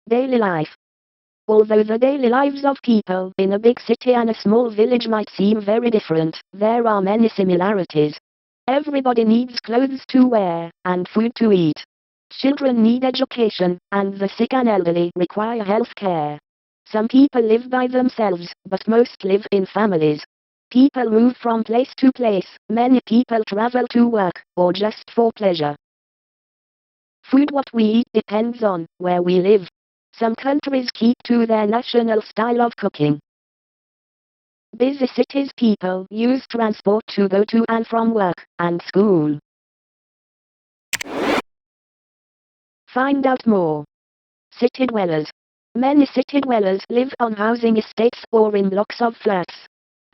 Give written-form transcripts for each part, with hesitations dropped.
Daily life. Although the daily lives of people in a big city and a small village might seem very different, there are many similarities. Everybody needs clothes to wear, and food to eat. Children need education, and the sick and elderly require health care. Some people live by themselves, but most live in families. People move from place to place, many people travel to work, or just for pleasure. Food what we eat depends on where we live. Some countries keep to their national style of cooking. Busy cities people use transport to go to and from work and school. Find out more. City dwellers. Many city dwellers live on housing estates or in blocks of flats.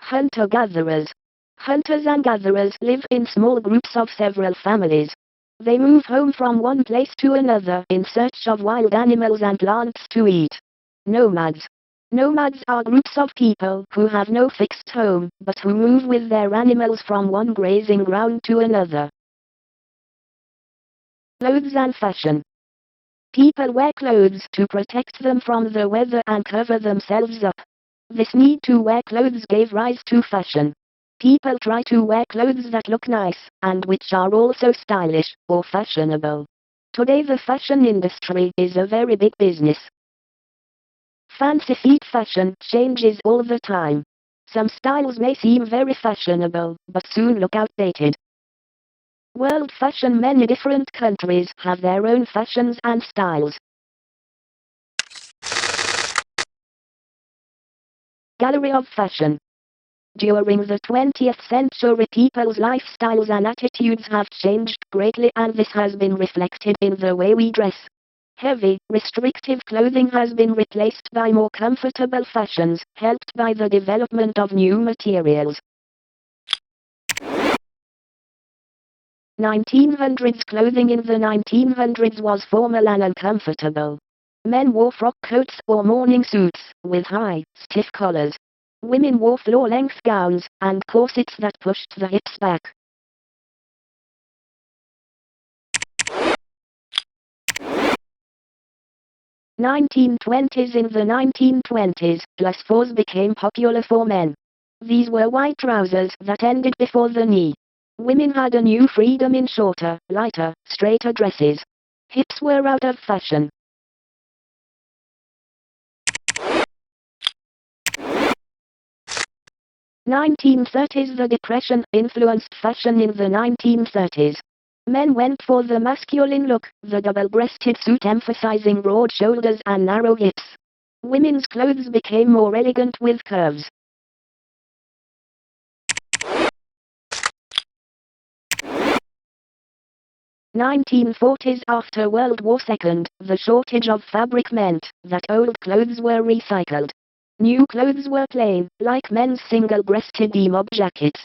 Hunter-gatherers. Hunters and gatherers live in small groups of several families. They move home from one place to another in search of wild animals and plants to eat. Nomads. Nomads are groups of people who have no fixed home, but who move with their animals from one grazing ground to another. Clothes and fashion. People wear clothes to protect them from the weather and cover themselves up. This need to wear clothes gave rise to fashion. People try to wear clothes that look nice, and which are also stylish, or fashionable. Today the fashion industry is a very big business. Fancy feet fashion changes all the time. Some styles may seem very fashionable, but soon look outdated. World fashion. Many different countries have their own fashions and styles. Gallery of fashion. During the 20th century people's lifestyles and attitudes have changed greatly, and this has been reflected in the way we dress. Heavy, restrictive clothing has been replaced by more comfortable fashions, helped by the development of new materials. 1900s clothing. In the 1900s was formal and uncomfortable. Men wore frock coats or morning suits, with high, stiff collars. Women wore floor-length gowns, and corsets that pushed the hips back. '20s. In the 1920s, plus fours became popular for men. These were white trousers that ended before the knee. Women had a new freedom in shorter, lighter, straighter dresses. Hips were out of fashion. 1930s. The Depression influenced fashion in the 1930s. Men went for the masculine look, the double-breasted suit emphasizing broad shoulders and narrow hips. Women's clothes became more elegant with curves. 1940s. After World War II, the shortage of fabric meant that old clothes were recycled. New clothes were plain, like men's single-breasted demob jackets.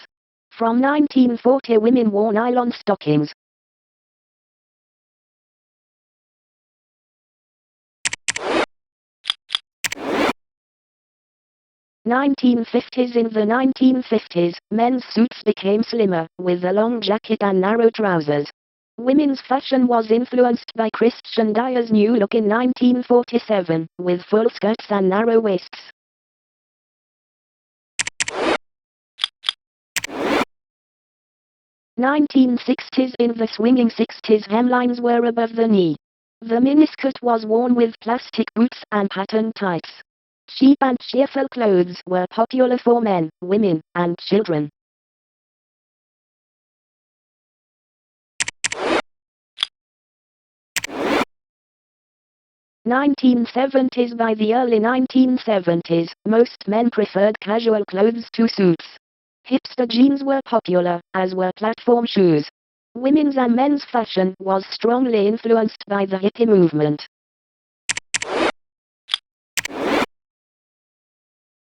From 1940 women wore nylon stockings. 1950s. In the 1950s, men's suits became slimmer, with a long jacket and narrow trousers. Women's fashion was influenced by Christian Dior's new look in 1947, with full skirts and narrow waists. 1960s. In the swinging 60s, hemlines were above the knee. The miniskirt was worn with plastic boots and patterned tights. Cheap and cheerful clothes were popular for men, women, and children. 1970s. By the early 1970s, most men preferred casual clothes to suits. Hipster jeans were popular, as were platform shoes. Women's and men's fashion was strongly influenced by the hippie movement.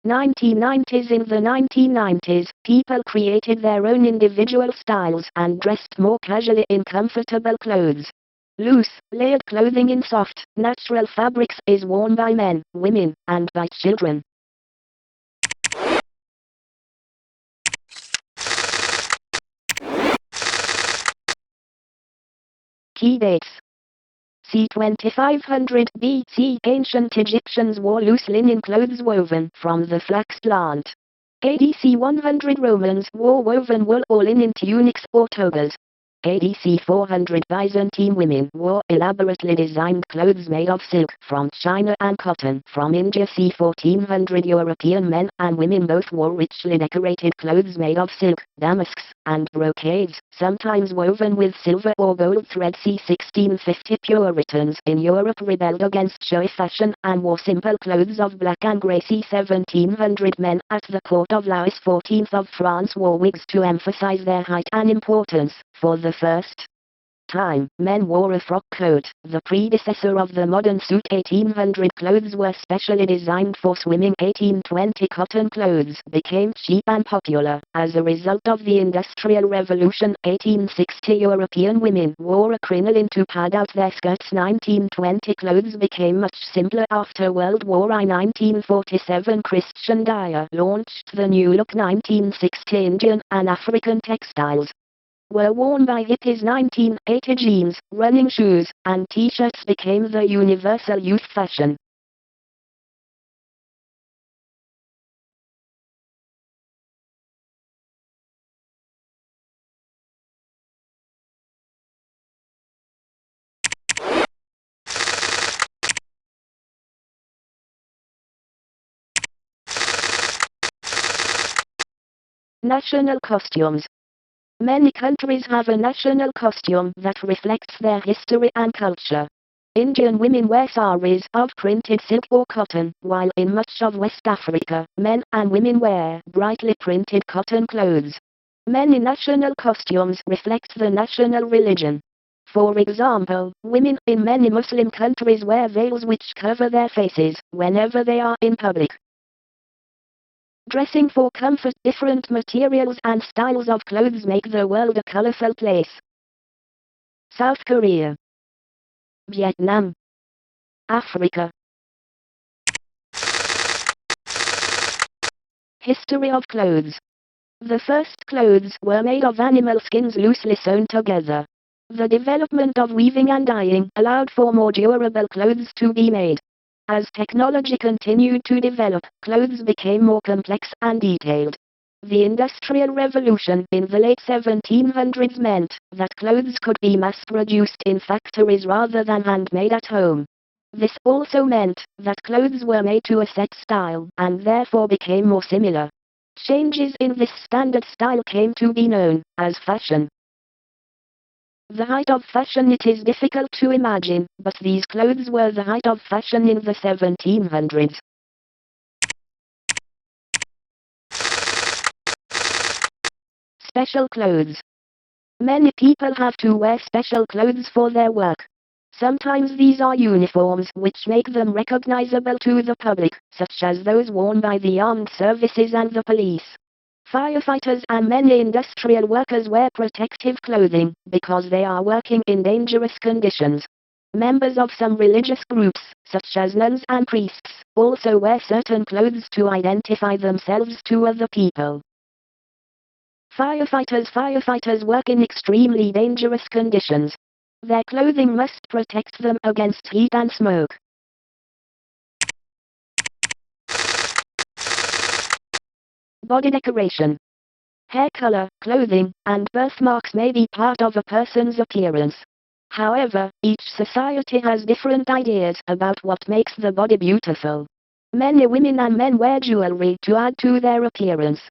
1990s. In the 1990s, people created their own individual styles and dressed more casually in comfortable clothes. Loose, layered clothing in soft, natural fabrics is worn by men, women, and by children. Key dates. c. 2500 BC. Ancient Egyptians wore loose linen clothes woven from the flax plant. AD-c. 100 Romans wore woven wool or linen tunics or togas. AD-c. 400 Byzantine women wore elaborately designed clothes made of silk from China and cotton from India. c. 1400 European men and women both wore richly decorated clothes made of silk, damasks, and brocades, sometimes woven with silver or gold thread. c. 1650 Puritans in Europe rebelled against showy fashion and wore simple clothes of black and grey. c. 1700 men at the court of Louis XIV of France wore wigs to emphasize their height and importance. For the first time, men wore a frock coat, the predecessor of the modern suit. 1800 clothes were specially designed for swimming. 1820 cotton clothes became cheap and popular as a result of the Industrial Revolution. 1860 European women wore a crinoline to pad out their skirts. 1920 clothes became much simpler after World War I. 1947 Christian Dior launched the new look. 1960 Indian and African textiles were worn by hippies. 1980 jeans, running shoes, and t-shirts became the universal youth fashion. National costumes. Many countries have a national costume that reflects their history and culture. Indian women wear saris of printed silk or cotton, while in much of West Africa, men and women wear brightly printed cotton clothes. Many national costumes reflect the national religion. For example, women in many Muslim countries wear veils which cover their faces whenever they are in public. Dressing for comfort. Different materials and styles of clothes make the world a colorful place. South Korea, Vietnam, Africa. History of clothes. The first clothes were made of animal skins loosely sewn together. The development of weaving and dyeing allowed for more durable clothes to be made. As technology continued to develop, clothes became more complex and detailed. The Industrial Revolution in the late 1700s meant that clothes could be mass-produced in factories rather than handmade at home. This also meant that clothes were made to a set style and therefore became more similar. Changes in this standard style came to be known as fashion. The height of fashion. It is difficult to imagine, but these clothes were the height of fashion in the 1700s. Special clothes. Many people have to wear special clothes for their work. Sometimes these are uniforms which make them recognizable to the public, such as those worn by the armed services and the police. Firefighters and many industrial workers wear protective clothing because they are working in dangerous conditions. Members of some religious groups, such as nuns and priests, also wear certain clothes to identify themselves to other people. Firefighters work in extremely dangerous conditions. Their clothing must protect them against heat and smoke. Body decoration. Hair color, clothing, and birthmarks may be part of a person's appearance. However, each society has different ideas about what makes the body beautiful. Many women and men wear jewelry to add to their appearance.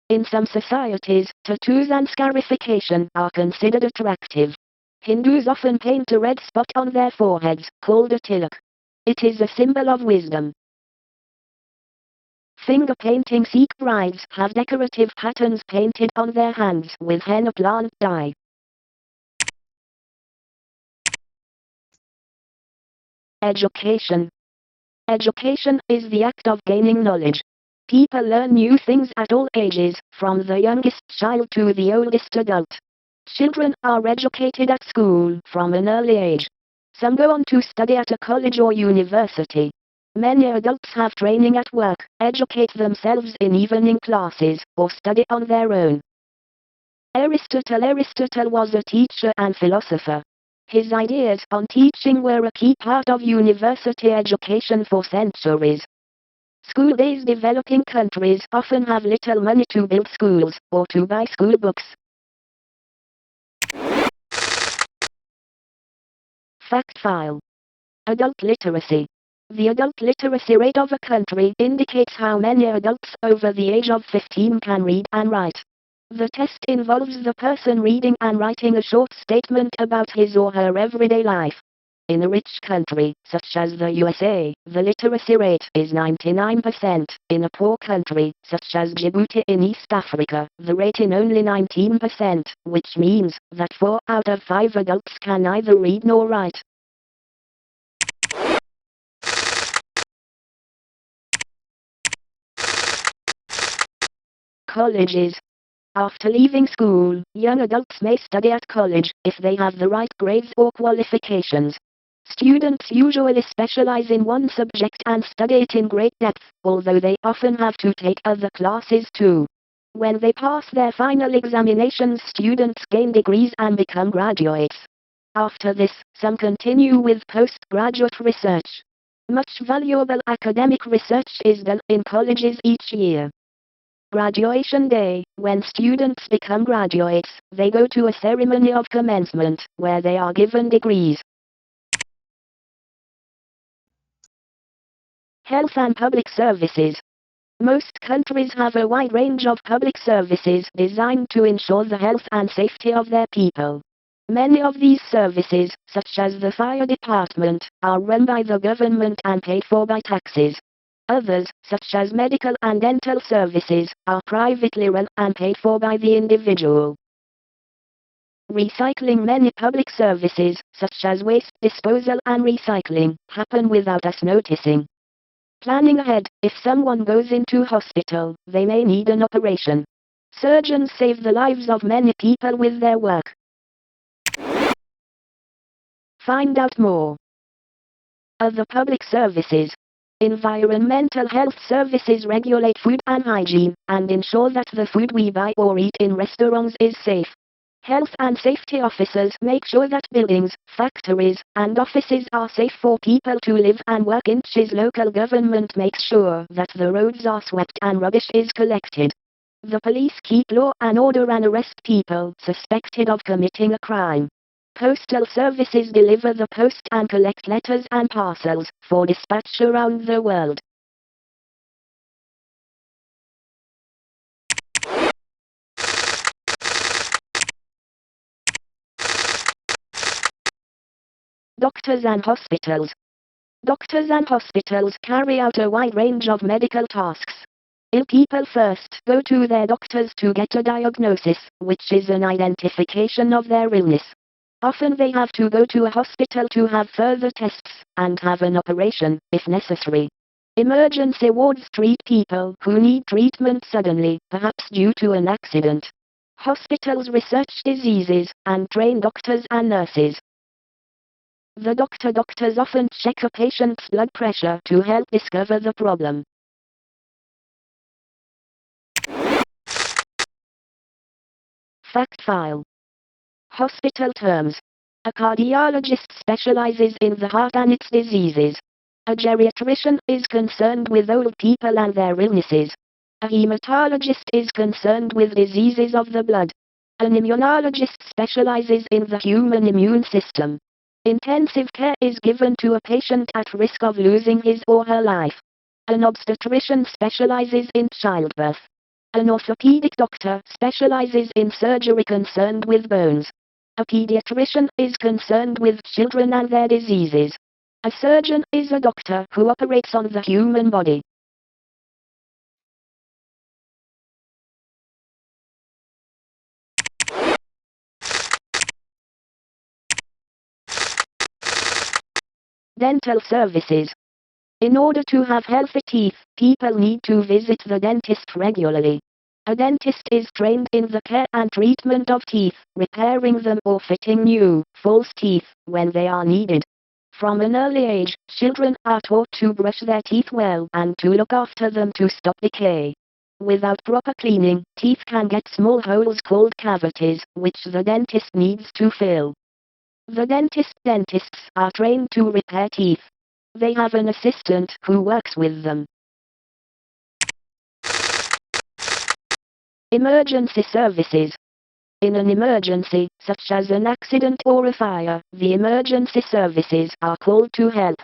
In some societies, tattoos and scarification are considered attractive. Hindus often paint a red spot on their foreheads, called a tilak. It is a symbol of wisdom. Finger painting. Sikh brides have decorative patterns painted on their hands with henna plant dye. Education. Education is the act of gaining knowledge. People learn new things at all ages, from the youngest child to the oldest adult. Children are educated at school from an early age. Some go on to study at a college or university. Many adults have training at work, educate themselves in evening classes, or study on their own. Aristotle was a teacher and philosopher. His ideas on teaching were a key part of university education for centuries. School-based developing countries often have little money to build schools, or to buy school books. Fact file. Adult literacy. The adult literacy rate of a country indicates how many adults over the age of 15 can read and write. The test involves the person reading and writing a short statement about his or her everyday life. In a rich country, such as the USA, the literacy rate is 99%. In a poor country, such as Djibouti in East Africa, the rate is only 19%, which means that 4 out of 5 adults can neither read nor write. Colleges. After leaving school, young adults may study at college, if they have the right grades or qualifications. Students usually specialize in one subject and study it in great depth, although they often have to take other classes too. When they pass their final examinations, students gain degrees and become graduates. After this, some continue with postgraduate research. Much valuable academic research is done in colleges each year. Graduation Day. When students become graduates, they go to a ceremony of commencement, where they are given degrees. Health and public services. Most countries have a wide range of public services designed to ensure the health and safety of their people. Many of these services, such as the fire department, are run by the government and paid for by taxes. Others, such as medical and dental services, are privately run and paid for by the individual. Recycling. Many public services, such as waste disposal and recycling, happen without us noticing. Planning ahead. If someone goes into hospital, they may need an operation. Surgeons save the lives of many people with their work. Find out more. Other public services. Environmental health services regulate food and hygiene, and ensure that the food we buy or eat in restaurants is safe. Health and safety officers make sure that buildings, factories, and offices are safe for people to live and work in. Local government makes sure that the roads are swept and rubbish is collected. The police keep law and order and arrest people suspected of committing a crime. Postal services deliver the post and collect letters and parcels for dispatch around the world. Doctors and hospitals. Doctors and hospitals carry out a wide range of medical tasks. Ill people first go to their doctors to get a diagnosis, which is an identification of their illness. Often they have to go to a hospital to have further tests, and have an operation, if necessary. Emergency wards treat people who need treatment suddenly, perhaps due to an accident. Hospitals research diseases, and train doctors and nurses. The doctors often check a patient's blood pressure to help discover the problem. Fact file. Hospital terms. A cardiologist specializes in the heart and its diseases. A geriatrician is concerned with old people and their illnesses. A hematologist is concerned with diseases of the blood. An immunologist specializes in the human immune system. Intensive care is given to a patient at risk of losing his or her life. An obstetrician specializes in childbirth. An orthopedic doctor specializes in surgery concerned with bones. A pediatrician is concerned with children and their diseases. A surgeon is a doctor who operates on the human body. Dental services. In order to have healthy teeth, people need to visit the dentist regularly. A dentist is trained in the care and treatment of teeth, repairing them or fitting new, false teeth, when they are needed. From an early age, children are taught to brush their teeth well and to look after them to stop decay. Without proper cleaning, teeth can get small holes called cavities, which the dentist needs to fill. The dentists are trained to repair teeth. They have an assistant who works with them. Emergency services. In an emergency, such as an accident or a fire, the emergency services are called to help.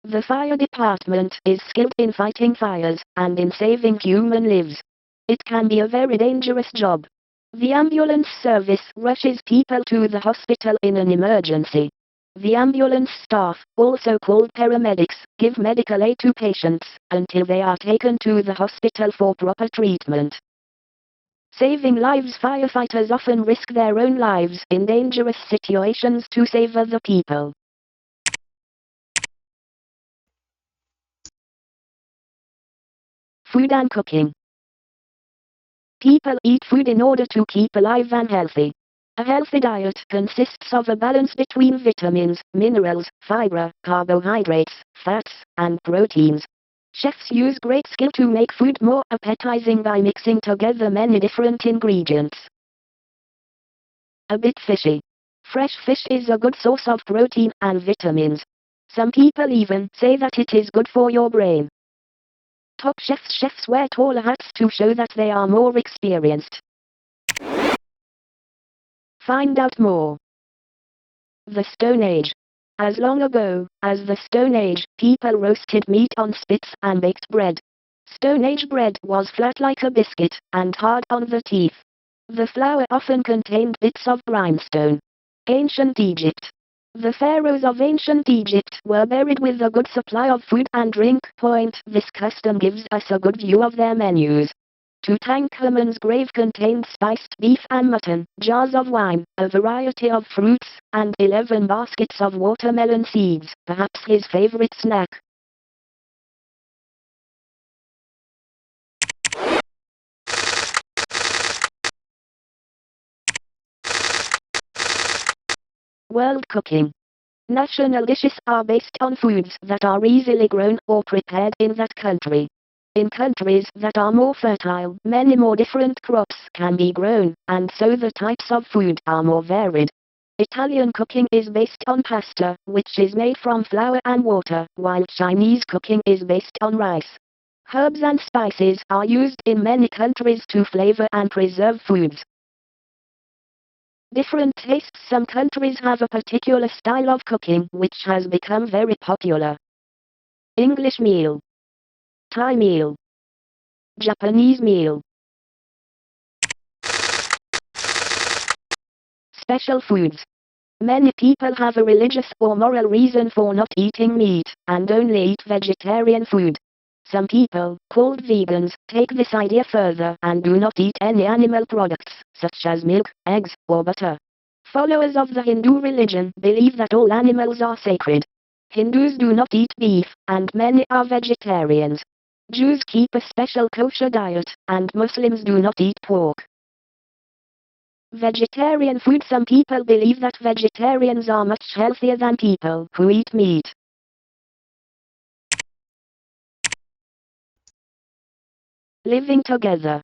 The fire department is skilled in fighting fires and in saving human lives. It can be a very dangerous job. The ambulance service rushes people to the hospital in an emergency. The ambulance staff, also called paramedics, give medical aid to patients until they are taken to the hospital for proper treatment. Saving lives. Firefighters often risk their own lives in dangerous situations to save other people. Food and cooking. People eat food in order to keep alive and healthy. A healthy diet consists of a balance between vitamins, minerals, fiber, carbohydrates, fats, and proteins. Chefs use great skill to make food more appetizing by mixing together many different ingredients. A bit fishy. Fresh fish is a good source of protein and vitamins. Some people even say that it is good for your brain. Top chefs wear taller hats to show that they are more experienced. Find out more. The Stone Age. As long ago as the Stone Age, people roasted meat on spits and baked bread. Stone Age bread was flat like a biscuit and hard on the teeth. The flour often contained bits of grindstone. Ancient Egypt. The pharaohs of ancient Egypt were buried with a good supply of food and drink. This custom gives us a good view of their menus. Tutankhamun's grave contained spiced beef and mutton, jars of wine, a variety of fruits, and 11 baskets of watermelon seeds, perhaps his favorite snack. World cooking. National dishes are based on foods that are easily grown or prepared in that country. In countries that are more fertile, many more different crops can be grown, and so the types of food are more varied. Italian cooking is based on pasta, which is made from flour and water, while Chinese cooking is based on rice. Herbs and spices are used in many countries to flavor and preserve foods. Different tastes. Some countries have a particular style of cooking which has become very popular. English meal. Thai meal. Japanese meal. Special foods. Many people have a religious or moral reason for not eating meat, and only eat vegetarian food. Some people, called vegans, take this idea further and do not eat any animal products, such as milk, eggs, or butter. Followers of the Hindu religion believe that all animals are sacred. Hindus do not eat beef, and many are vegetarians. Jews keep a special kosher diet, and Muslims do not eat pork. Vegetarian food. Some people believe that vegetarians are much healthier than people who eat meat. Living together.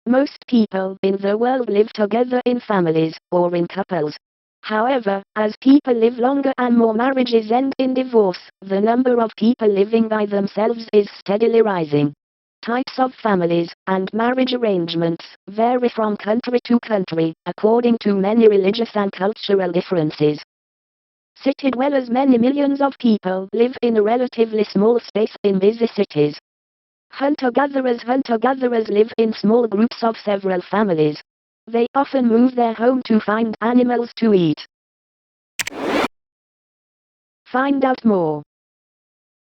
Most people in the world live together in families, or in couples. However, as people live longer and more marriages end in divorce, the number of people living by themselves is steadily rising. Types of families and marriage arrangements vary from country to country, according to many religious and cultural differences. City dwellers. Many millions of people live in a relatively small space in busy cities. Hunter-gatherers live in small groups of several families. They often move their home to find animals to eat. Find out more.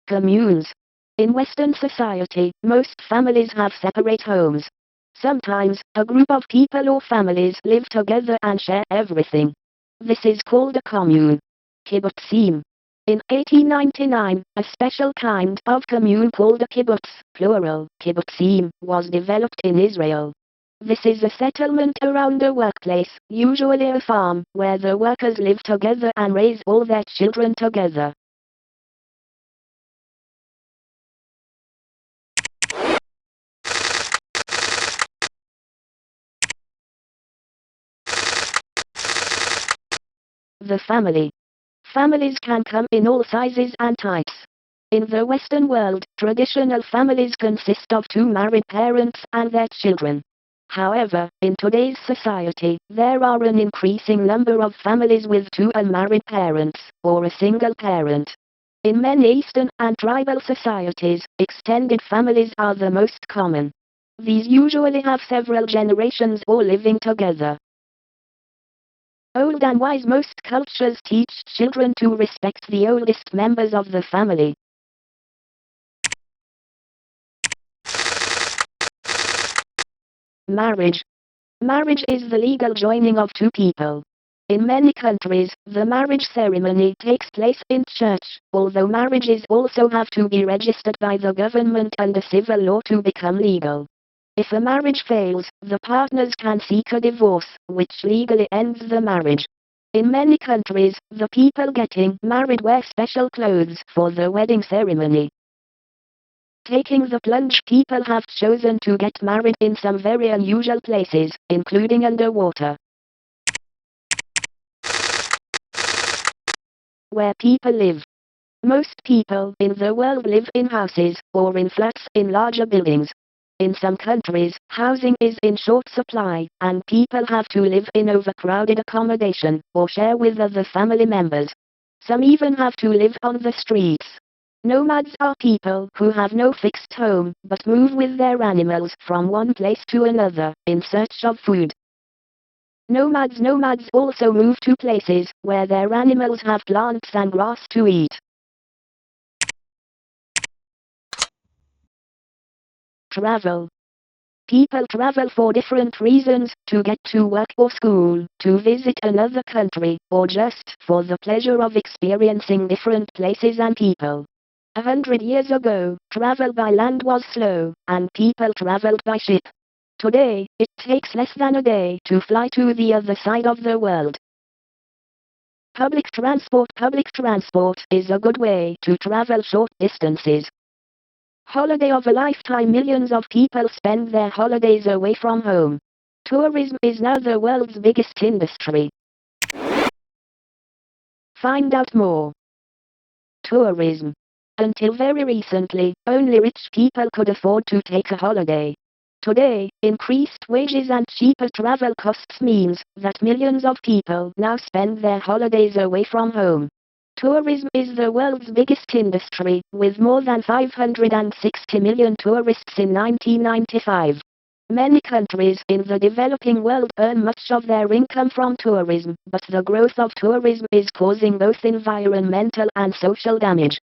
Communes. In Western society, most families have separate homes. Sometimes, a group of people or families live together and share everything. This is called a commune. Kibbutzim. In 1899, a special kind of commune called a kibbutz, plural, kibbutzim, was developed in Israel. This is a settlement around a workplace, usually a farm, where the workers live together and raise all their children together. The family. Families can come in all sizes and types. In the Western world, traditional families consist of two married parents and their children. However, in today's society, there are an increasing number of families with two unmarried parents, or a single parent. In many Eastern and tribal societies, extended families are the most common. These usually have several generations all living together. Old and wise. Most cultures teach children to respect the oldest members of the family. Marriage. Marriage is the legal joining of two people. In many countries, the marriage ceremony takes place in church, although marriages also have to be registered by the government under civil law to become legal. If a marriage fails, the partners can seek a divorce, which legally ends the marriage. In many countries, the people getting married wear special clothes for the wedding ceremony. Taking the plunge. People have chosen to get married in some very unusual places, including underwater. Where people live. Most people in the world live in houses, or in flats in larger buildings. In some countries, housing is in short supply, and people have to live in overcrowded accommodation, or share with other family members. Some even have to live on the streets. Nomads are people who have no fixed home, but move with their animals from one place to another, in search of food. Nomads also move to places where their animals have plants and grass to eat. Travel. People travel for different reasons, to get to work or school, to visit another country, or just for the pleasure of experiencing different places and people. 100 years ago, travel by land was slow, and people traveled by ship. Today, it takes less than a day to fly to the other side of the world. Public transport. Public transport is a good way to travel short distances. Holiday of a lifetime. Millions of people spend their holidays away from home. Tourism is now the world's biggest industry. Find out more. Tourism. Until very recently, only rich people could afford to take a holiday. Today, increased wages and cheaper travel costs means that millions of people now spend their holidays away from home. Tourism is the world's biggest industry, with more than 560 million tourists in 1995. Many countries in the developing world earn much of their income from tourism, but the growth of tourism is causing both environmental and social damage.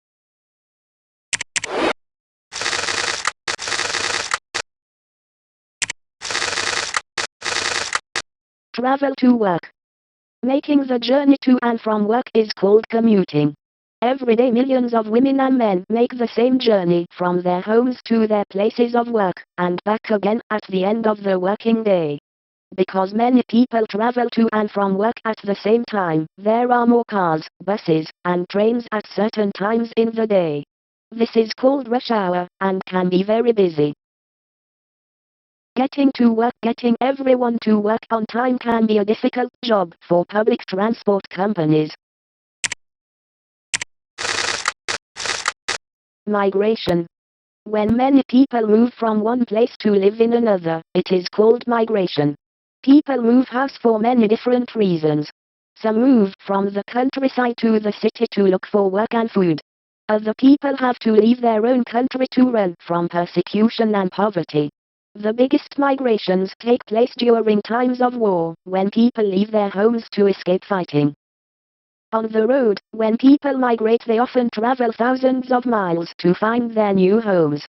Travel to work. Making the journey to and from work is called commuting. Every day millions of women and men make the same journey from their homes to their places of work, and back again at the end of the working day. Because many people travel to and from work at the same time, there are more cars, buses, and trains at certain times in the day. This is called rush hour, and can be very busy. Getting to work. Getting everyone to work on time can be a difficult job for public transport companies. Migration. When many people move from one place to live in another, it is called migration. People move house for many different reasons. Some move from the countryside to the city to look for work and food. Other people have to leave their own country to run from persecution and poverty. The biggest migrations take place during times of war, when people leave their homes to escape fighting. On the road, when people migrate they often travel thousands of miles to find their new homes.